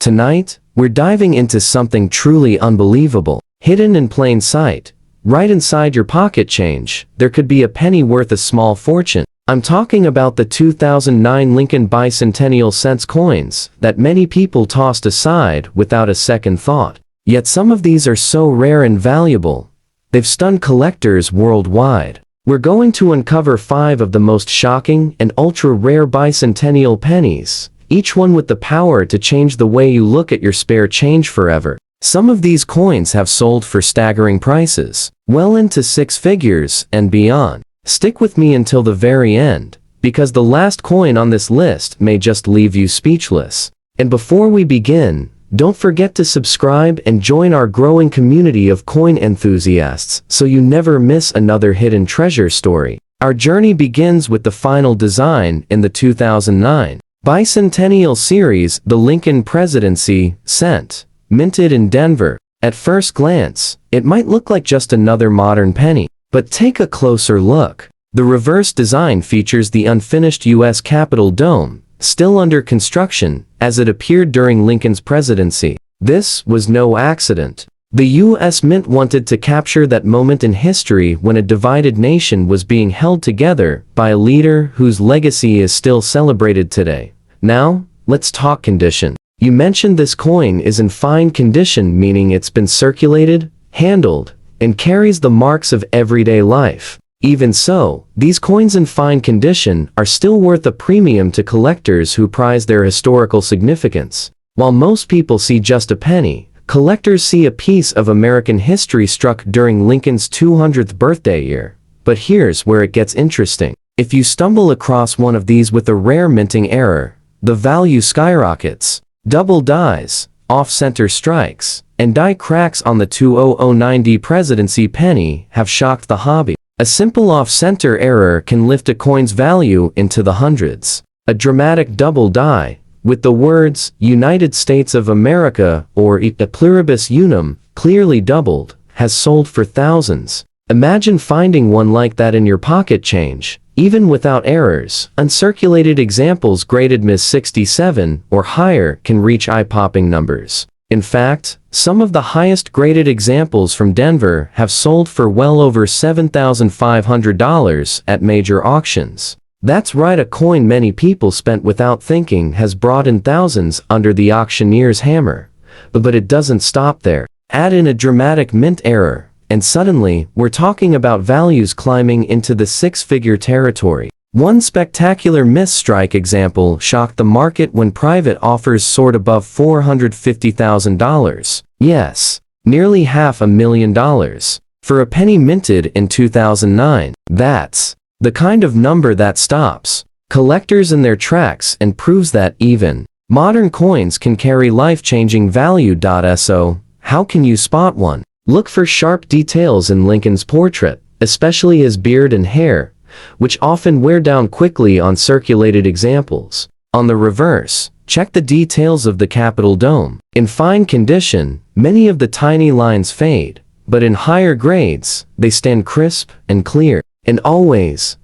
Tonight, we're diving into something truly unbelievable. Hidden in plain sight, right inside your pocket change, there could be a penny worth a small fortune. I'm talking about the 2009 Lincoln Bicentennial Cents coins that many people tossed aside without a second thought. Yet some of these are so rare and valuable, they've stunned collectors worldwide. We're going to uncover 5 of the most shocking and ultra-rare bicentennial pennies, each one with the power to change the way you look at your spare change forever. Some of these coins have sold for staggering prices, well into 6 figures and beyond. Stick with me until the very end, because the last coin on this list may just leave you speechless. And before we begin, don't forget to subscribe and join our growing community of coin enthusiasts so you never miss another hidden treasure story. Our journey begins with the final design in the 2009 Bicentennial Series, the Lincoln Presidency Cent, minted in Denver. At first glance, it might look like just another modern penny, but take a closer look. The reverse design features the unfinished U.S. Capitol dome, still under construction, as it appeared during Lincoln's presidency. This was no accident. The U.S. Mint wanted to capture that moment in history when a divided nation was being held together by a leader whose legacy is still celebrated today. Now, let's talk condition. You mentioned this coin is in fine condition, meaning it's been circulated, handled, and carries the marks of everyday life. Even so, these coins in fine condition are still worth a premium to collectors who prize their historical significance. While most people see just a penny, collectors see a piece of American history struck during Lincoln's 200th birthday year. But here's where it gets interesting. If you stumble across one of these with a rare minting error, the value skyrockets. Double dies, off-center strikes, and die cracks on the 2009 presidency penny have shocked the hobby. A simple off-center error can lift a coin's value into the hundreds. A dramatic double die, with the words United States of America or E pluribus unum clearly doubled, has sold for thousands. Imagine finding one like that in your pocket change. Even without errors, uncirculated examples graded Ms. 67 or higher can reach eye-popping numbers. In fact, some of the highest graded examples from Denver have sold for well over $7,500 at major auctions. That's right, a coin many people spent without thinking has brought in thousands under the auctioneer's hammer. But it doesn't stop there. Add in a dramatic mint error, and suddenly, we're talking about values climbing into the 6-figure territory. One spectacular misstrike example shocked the market when private offers soared above $450,000. Yes, nearly $500,000. For a penny minted in 2009. That's the kind of number that stops collectors in their tracks and proves that even modern coins can carry life-changing value. So, how can you spot one? Look for sharp details in Lincoln's portrait, especially his beard and hair, which often wear down quickly on circulated examples. On the reverse, check the details of the Capitol dome. In fine condition, many of the tiny lines fade, but in higher grades, they stand crisp and clear. And always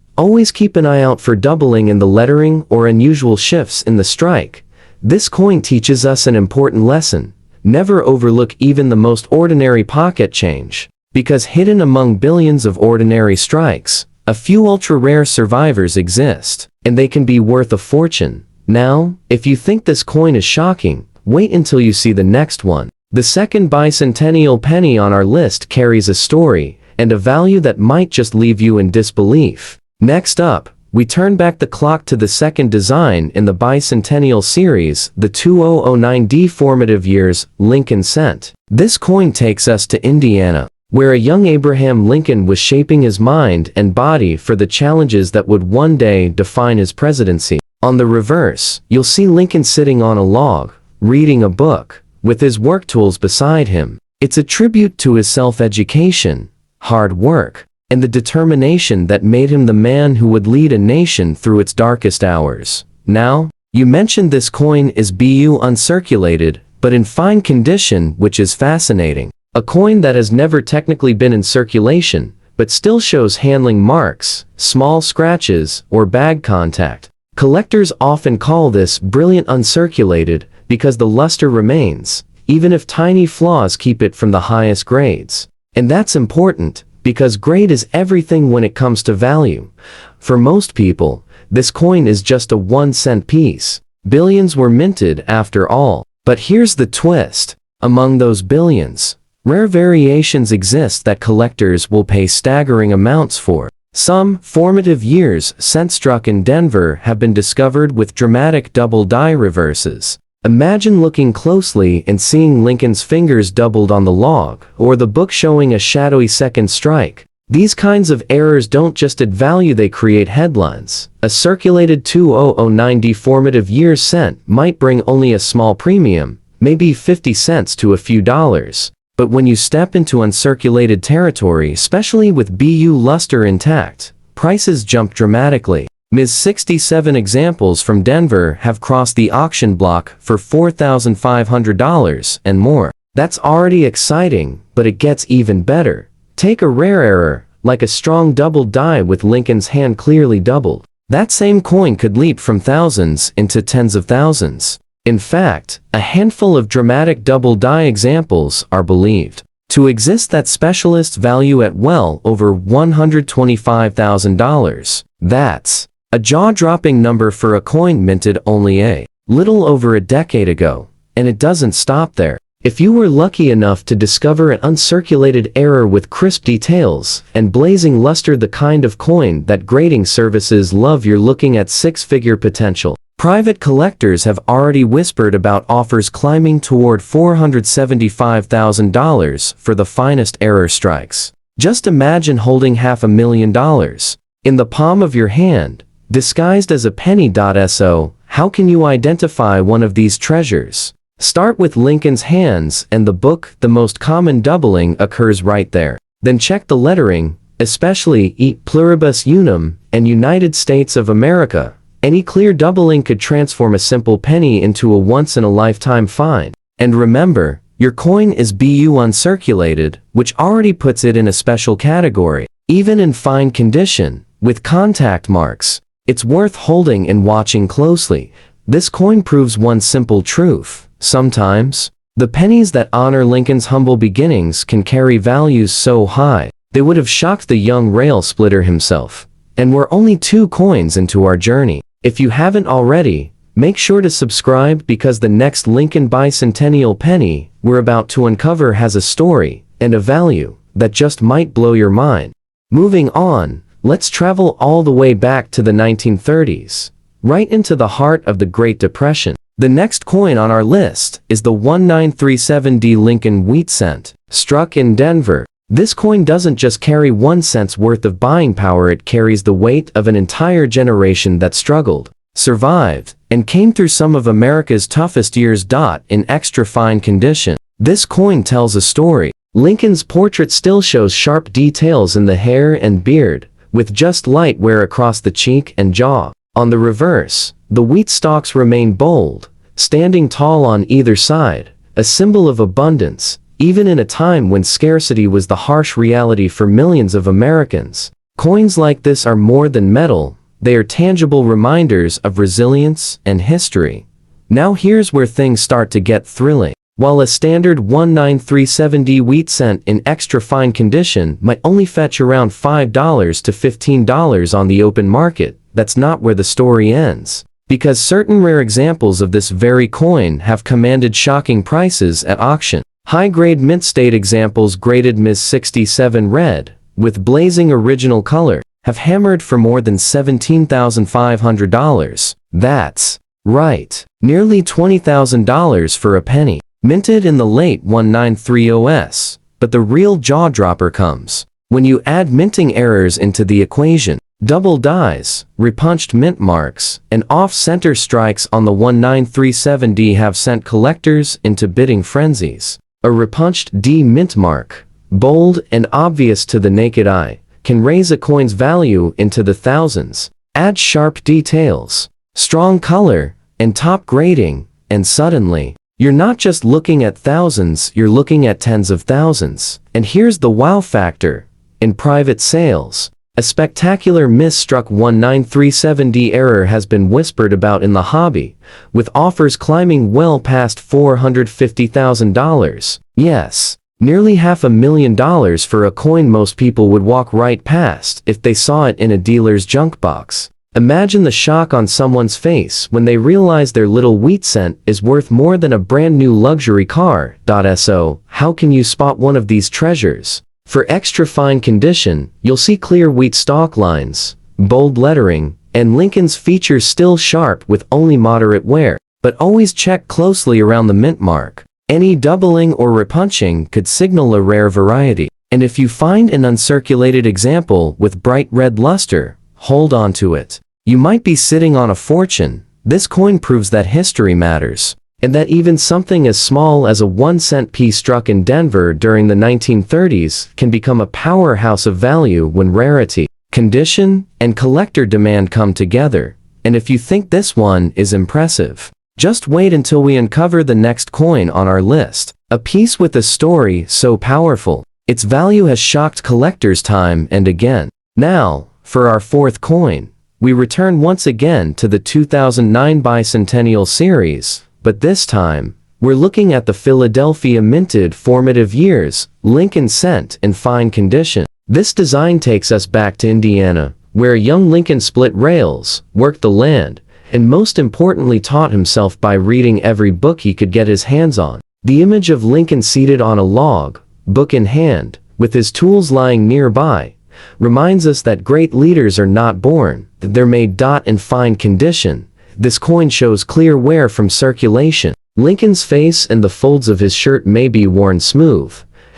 keep an eye out for doubling in the lettering or unusual shifts in the strike. This coin teaches us an important lesson. Never overlook even the most ordinary pocket change, because hidden among billions of ordinary strikes, a few ultra-rare survivors exist, and they can be worth a fortune. Now, if you think this coin is shocking, wait until you see the next one. The second bicentennial penny on our list carries a story and a value that might just leave you in disbelief. Next up, we turn back the clock to the second design in the Bicentennial Series, the 2009 formative years, Lincoln Cent. This coin takes us to Indiana, where a young Abraham Lincoln was shaping his mind and body for the challenges that would one day define his presidency. On the reverse, you'll see Lincoln sitting on a log, reading a book, with his work tools beside him. It's a tribute to his self-education, hard work, and the determination that made him the man who would lead a nation through its darkest hours. Now, you mentioned this coin is uncirculated, but in fine condition, which is fascinating. A coin that has never technically been in circulation, but still shows handling marks, small scratches, or bag contact. Collectors often call this brilliant uncirculated, because the luster remains, even if tiny flaws keep it from the highest grades. And that's important, because grade is everything when it comes to value. For most people, this coin is just a 1-cent piece. Billions were minted after all. But here's the twist. Among those billions, rare variations exist that collectors will pay staggering amounts for. Some formative years cent struck in Denver have been discovered with dramatic double die reverses. Imagine looking closely and seeing Lincoln's fingers doubled on the log, or the book showing a shadowy second strike. These kinds of errors don't just add value, they create headlines. A circulated 2009 formative years cent might bring only a small premium, maybe 50 cents to a few dollars. But when you step into uncirculated territory, especially with BU luster intact, prices jump dramatically. Ms. 67 examples from Denver have crossed the auction block for $4,500 and more. That's already exciting, but it gets even better. Take a rare error, like a strong double die with Lincoln's hand clearly doubled. That same coin could leap from thousands into tens of thousands. In fact, a handful of dramatic double die examples are believed to exist that specialists value at well over $125,000. That's a jaw-dropping number for a coin minted only a little over a decade ago. And it doesn't stop there. If you were lucky enough to discover an uncirculated error with crisp details and blazing luster, the kind of coin that grading services love, you're looking at six-figure potential. Private collectors have already whispered about offers climbing toward $475,000 for the finest error strikes. Just imagine holding $500,000 in the palm of your hand, disguised as a penny. So, how can you identify one of these treasures? Start with Lincoln's hands and the book. The most common doubling occurs right there. Then check the lettering, especially E pluribus unum and United States of America. Any clear doubling could transform a simple penny into a once-in-a-lifetime find. And remember, your coin is BU uncirculated, which already puts it in a special category. Even in fine condition, with contact marks, it's worth holding and watching closely. This coin proves one simple truth. Sometimes, the pennies that honor Lincoln's humble beginnings can carry values so high, they would have shocked the young rail splitter himself. And we're only 2 coins into our journey. If you haven't already, make sure to subscribe, because the next Lincoln bicentennial penny we're about to uncover has a story and a value that just might blow your mind. Moving on, let's travel all the way back to the 1930s, right into the heart of the Great Depression. The next coin on our list is the 1937D Lincoln Wheat cent, struck in Denver. This coin doesn't just carry 1 cent's worth of buying power, it carries the weight of an entire generation that struggled, survived, and came through some of America's toughest years. In extra fine condition, this coin tells a story. Lincoln's portrait still shows sharp details in the hair and beard, with just light wear across the cheek and jaw. On the reverse, the wheat stalks remain bold, standing tall on either side, a symbol of abundance, even in a time when scarcity was the harsh reality for millions of Americans. Coins like this are more than metal, they are tangible reminders of resilience and history. Now here's where things start to get thrilling. While a standard 1937D wheat cent in extra fine condition might only fetch around $5 to $15 on the open market, that's not where the story ends. Because certain rare examples of this very coin have commanded shocking prices at auction. High-grade mint state examples graded Ms. 67 red, with blazing original color, have hammered for more than $17,500. That's right, nearly $20,000 for a penny. Minted in the late 1930s. But the real jaw-dropper comes when you add minting errors into the equation. Double dies, repunched mint marks, and off-center strikes on the 1937D have sent collectors into bidding frenzies. A repunched D mint mark, bold and obvious to the naked eye, can raise a coin's value into the thousands. Add sharp details, strong color, and top grading, and suddenly, you're not just looking at thousands, you're looking at tens of thousands. And here's the wow factor. In private sales, A spectacular misstruck 1937D error has been whispered about in the hobby, with offers climbing well past $450,000. Yes, nearly $500,000 for a coin most people would walk right past if they saw it in a dealer's junk box. Imagine the shock on someone's face when they realize their little wheat cent is worth more than a brand new luxury car. So, how can you spot one of these treasures? For extra fine condition, you'll see clear wheat stalk lines, bold lettering, and Lincoln's features still sharp with only moderate wear. But always check closely around the mint mark. Any doubling or repunching could signal a rare variety. And if you find an uncirculated example with bright red luster, hold on to it. You might be sitting on a fortune. This coin proves that history matters, and that even something as small as a 1-cent piece struck in Denver during the 1930s can become a powerhouse of value when rarity, condition, and collector demand come together. And if you think this one is impressive, just wait until we uncover the next coin on our list. A piece with a story so powerful, its value has shocked collectors time and again. Now, for our fourth coin, we return once again to the 2009 Bicentennial Series, but this time, we're looking at the Philadelphia minted formative years, Lincoln cent in fine condition. This design takes us back to Indiana, where young Lincoln split rails, worked the land, and most importantly taught himself by reading every book he could get his hands on. The image of Lincoln seated on a log, book in hand, with his tools lying nearby, reminds us that great leaders are not born, that they're made. In fine condition, this coin shows clear wear from circulation. Lincoln's face and the folds of his shirt may be worn smooth,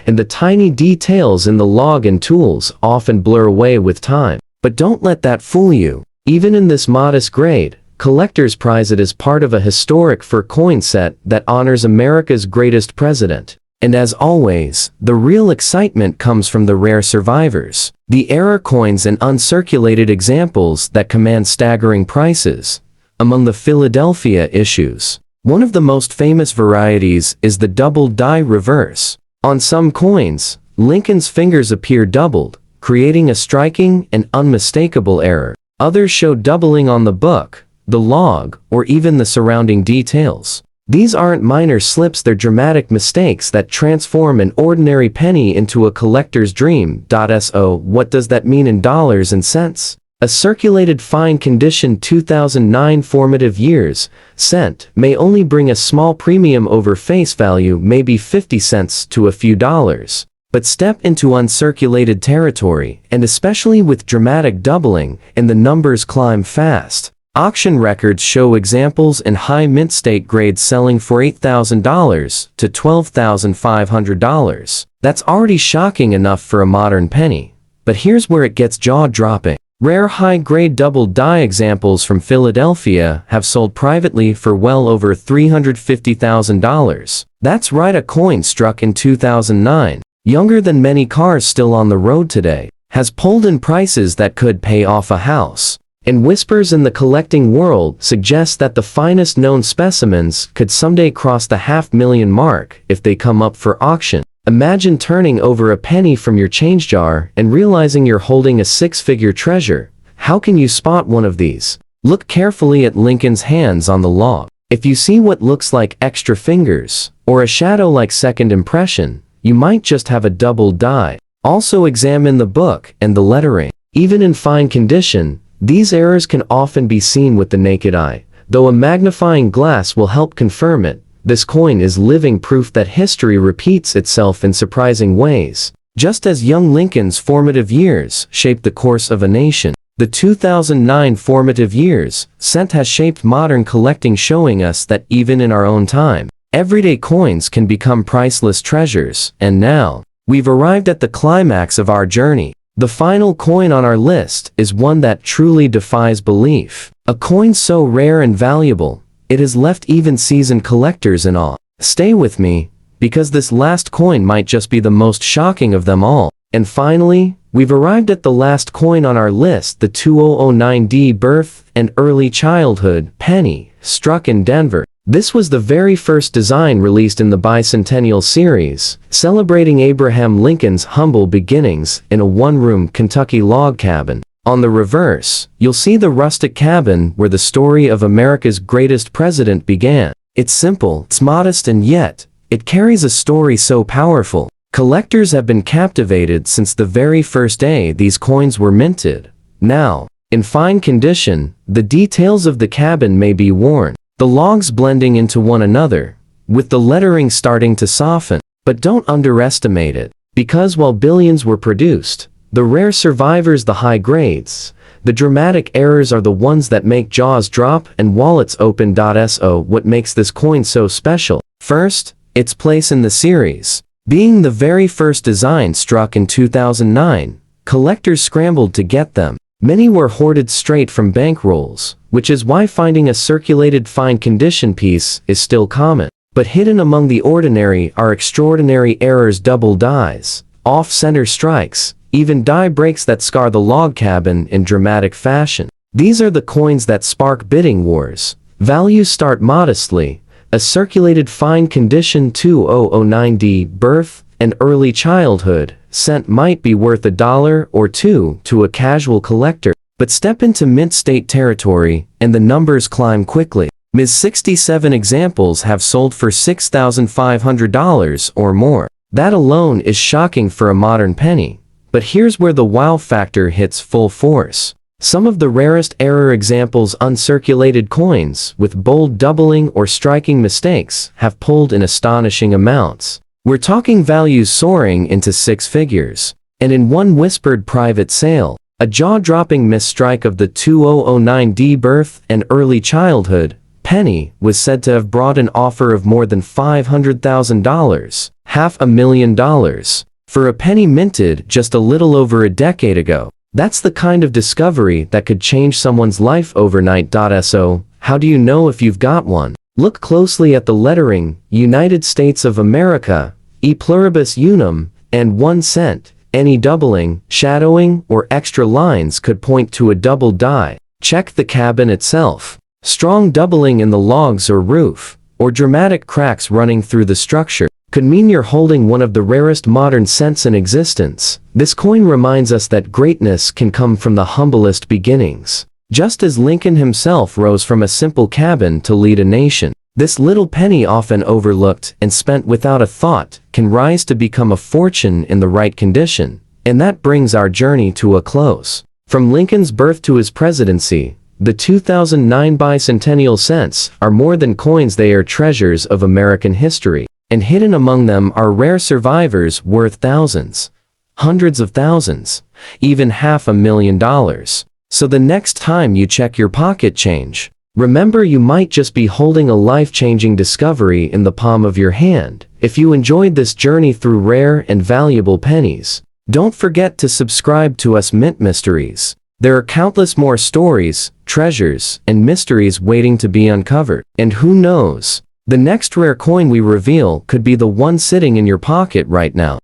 and the tiny details in the log and tools often blur away with time. But don't let that fool you. Even in this modest grade, collectors prize it as part of a historic fur coin set that honors America's greatest president. And as always, the real excitement comes from the rare survivors, the error coins and uncirculated examples that command staggering prices. Among the Philadelphia issues, one of the most famous varieties is the double die reverse. On some coins, Lincoln's fingers appear doubled, creating a striking and unmistakable error. Others show doubling on the book, the log, or even the surrounding details. These aren't minor slips, they're dramatic mistakes that transform an ordinary penny into a collector's dream. So, what does that mean in dollars and cents? A circulated fine condition 2009 formative years cent may only bring a small premium over face value, maybe 50 cents to a few dollars. But step into uncirculated territory, and especially with dramatic doubling, and the numbers climb fast. Auction records show examples in high mint state grades selling for $8,000 to $12,500. That's already shocking enough for a modern penny. But here's where it gets jaw-dropping. Rare high-grade double die examples from Philadelphia have sold privately for well over $350,000. That's right, a coin struck in 2009, younger than many cars still on the road today, has pulled in prices that could pay off a house. And whispers in the collecting world suggest that the finest known specimens could someday cross the $500,000 mark if they come up for auction. Imagine turning over a penny from your change jar and realizing you're holding a six-figure treasure. How can you spot one of these? Look carefully at Lincoln's hands on the log. If you see what looks like extra fingers, or a shadow like second impression, you might just have a double die. Also examine the book and the lettering. Even in fine condition, these errors can often be seen with the naked eye, though a magnifying glass will help confirm it. This coin is living proof that history repeats itself in surprising ways. Just as young Lincoln's formative years shaped the course of a nation, the 2009 formative years cent has shaped modern collecting, showing us that even in our own time, everyday coins can become priceless treasures. And now, we've arrived at the climax of our journey. The final coin on our list is one that truly defies belief. A coin so rare and valuable, it has left even seasoned collectors in awe. Stay with me, because this last coin might just be the most shocking of them all. And finally, we've arrived at the last coin on our list, the 2009D birth and early childhood penny, struck in Denver. This was the very first design released in the bicentennial series, celebrating Abraham Lincoln's humble beginnings in a one-room Kentucky log cabin. On the reverse, you'll see the rustic cabin where the story of America's greatest president began. It's simple, it's modest, and yet, it carries a story so powerful. Collectors have been captivated since the very first day these coins were minted. Now, in fine condition, the details of the cabin may be worn, the logs blending into one another, with the lettering starting to soften. But don't underestimate it, because while billions were produced, the rare survivors, the high grades, the dramatic errors are the ones that make jaws drop and wallets open. So what makes this coin so special? First, its place in the series. Being the very first design struck in 2009, collectors scrambled to get them. Many were hoarded straight from bankrolls, which is why finding a circulated fine condition piece is still common. But hidden among the ordinary are extraordinary errors, double dies, off-center strikes, even die breaks that scar the log cabin in dramatic fashion. These are the coins that spark bidding wars. Values start modestly. A circulated fine condition 2009D birth and early childhood cent might be worth $1 or $2 to a casual collector, but step into mint state territory and the numbers climb quickly. Ms. 67 examples have sold for $6,500 or more. That alone is shocking for a modern penny. But here's where the wow factor hits full force. Some of the rarest error examples, uncirculated coins with bold doubling or striking mistakes, have pulled in astonishing amounts. We're talking values soaring into six figures. And in one whispered private sale, a jaw-dropping misstrike of the 2009D birth and early childhood penny was said to have brought an offer of more than $500,000, $500,000, for a penny minted just a little over a decade ago. That's the kind of discovery that could change someone's life overnight. So, how do you know if you've got one? Look closely at the lettering, United States of America, e pluribus unum, and 1 cent. Any doubling, shadowing, or extra lines could point to a double die. Check the cabin itself. Strong doubling in the logs or roof, or dramatic cracks running through the structure, could mean you're holding one of the rarest modern cents in existence. This coin reminds us that greatness can come from the humblest beginnings. Just as Lincoln himself rose from a simple cabin to lead a nation, this little penny, often overlooked and spent without a thought, can rise to become a fortune in the right condition. And that brings our journey to a close. From Lincoln's birth to his presidency, the 2009 bicentennial cents are more than coins, they are treasures of American history. And hidden among them are rare survivors worth thousands, hundreds of thousands, even $500,000. So the next time you check your pocket change, remember you might just be holding a life-changing discovery in the palm of your hand. If you enjoyed this journey through rare and valuable pennies, don't forget to subscribe to us Mint Mysteries. There are countless more stories, treasures, and mysteries waiting to be uncovered. And who knows? The next rare coin we reveal could be the one sitting in your pocket right now.